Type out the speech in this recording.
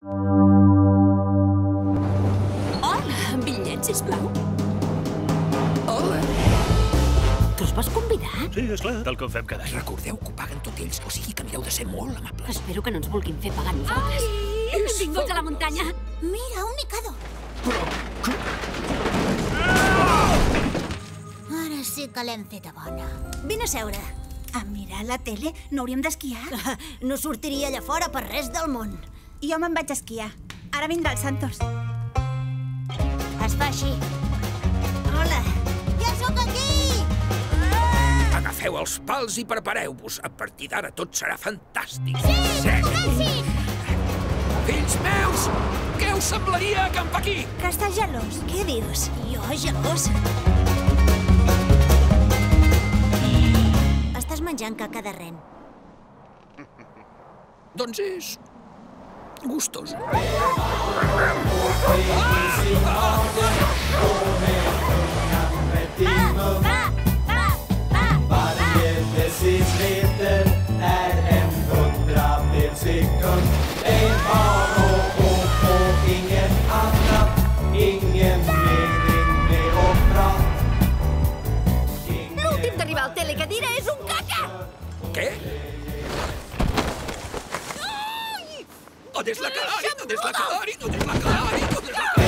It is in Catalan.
Hola, bitllet, sisplau. Hola. Tu els vas convidar? Sí, esclar, tal com fem cada any. Recordeu que ho paguen tot ells, o sigui que mireu de ser molt amables. Espero que no ens vulguin fer pagar nosaltres. Ai, benvinguts a la muntanya. Mira, un micado. Ara sí que l'hem feta bona. Vine a seure. A mirar la tele? No hauríem d'esquiar? No sortiria allà fora per res del món. Jo me'n vaig esquiar. Ara vindrà el Santos. Es fa així. Hola. Ja sóc aquí! Agafeu els pals i prepareu-vos. A partir d'ara tot serà fantàstic. Sí! Fills meus, què us semblaria acampar aquí? Que estàs gelós. Què dius? Jo, gelós? Estàs menjant caca de ren. Doncs és... gustós. Varje decimeter är en hundradel sekund. En faro och inget annat. Ingen mening med att prata. L'últim d'arribar al telecadira és un caca! Què? No des la Clari, no des la Clari, no des la Clari, no des la Clari.